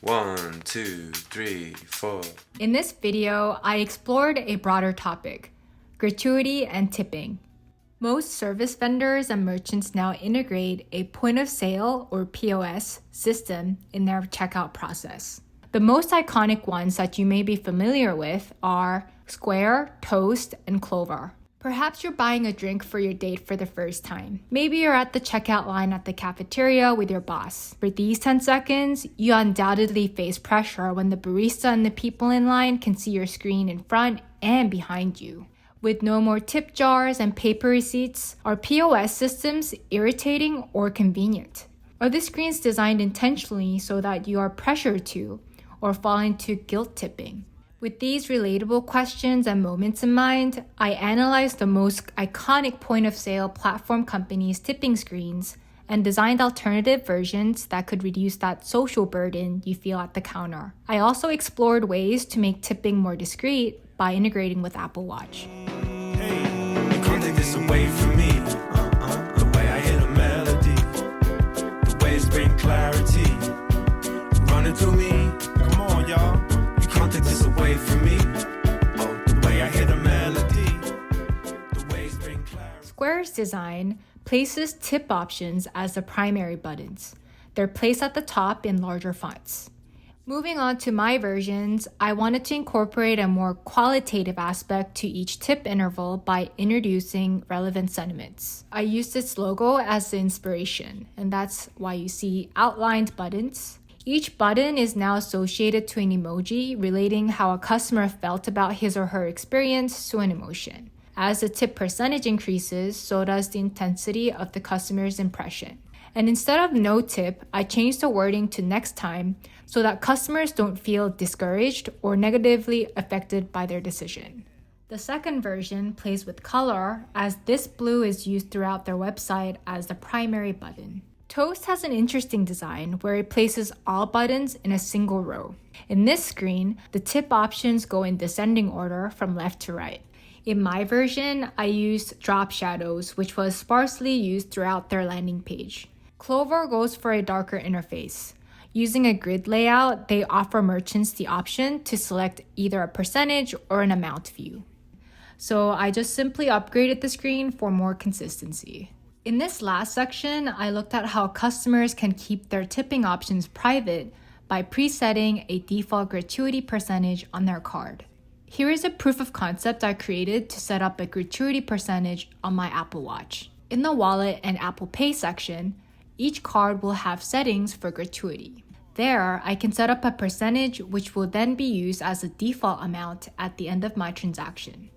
1, 2, 3, 4. In this video, I explored a broader topic, gratuity and tipping. Most service vendors and merchants now integrate a point of sale or POS system in their checkout process. The most iconic ones that you may be familiar with are Square, Toast, and Clover. Perhaps you're buying a drink for your date for the first time. Maybe you're at the checkout line at the cafeteria with your boss. For these 10 seconds, you undoubtedly face pressure when the barista and the people in line can see your screen in front and behind you. With no more tip jars and paper receipts, are POS systems irritating or convenient? Are the screens designed intentionally so that you are pressured to or fall into guilt tipping? With these relatable questions and moments in mind, I analyzed the most iconic point-of-sale platform companies' tipping screens and designed alternative versions that could reduce that social burden you feel at the counter. I also explored ways to make tipping more discreet by integrating with Apple Watch. Hey, you can't take this away from me. The way I hit a melody, the ways bring clarity, running through me. Come on, y'all. Can't take this away from me. Oh, the way I hit a melody, the ways bring clarity. Square's design places tip options as the primary buttons. They're placed at the top in larger fonts. Moving on to my versions, I wanted to incorporate a more qualitative aspect to each tip interval by introducing relevant sentiments. I used its logo as the inspiration, and that's why you see outlined buttons. Each button is now associated to an emoji relating how a customer felt about his or her experience to an emotion. As the tip percentage increases, so does the intensity of the customer's impression. And instead of no tip, I changed the wording to next time so that customers don't feel discouraged or negatively affected by their decision. The second version plays with color, as this blue is used throughout their website as the primary button. Toast has an interesting design where it places all buttons in a single row. In this screen, the tip options go in descending order from left to right. In my version, I used drop shadows, which was sparsely used throughout their landing page. Clover goes for a darker interface. Using a grid layout, they offer merchants the option to select either a percentage or an amount view. So I just simply upgraded the screen for more consistency. In this last section, I looked at how customers can keep their tipping options private by presetting a default gratuity percentage on their card. Here is a proof of concept I created to set up a gratuity percentage on my Apple Watch. In the Wallet and Apple Pay section, each card will have settings for gratuity. There, I can set up a percentage which will then be used as a default amount at the end of my transaction.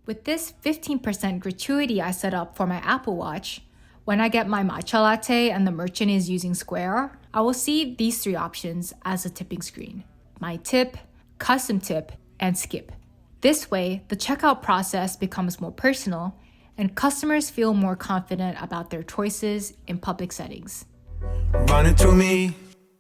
With this 15% gratuity I set up for my Apple Watch, when I get my matcha latte and the merchant is using Square, I will see these three options as a tipping screen: My Tip, Custom Tip, and Skip. This way, the checkout process becomes more personal and customers feel more confident about their choices in public settings. Running through me.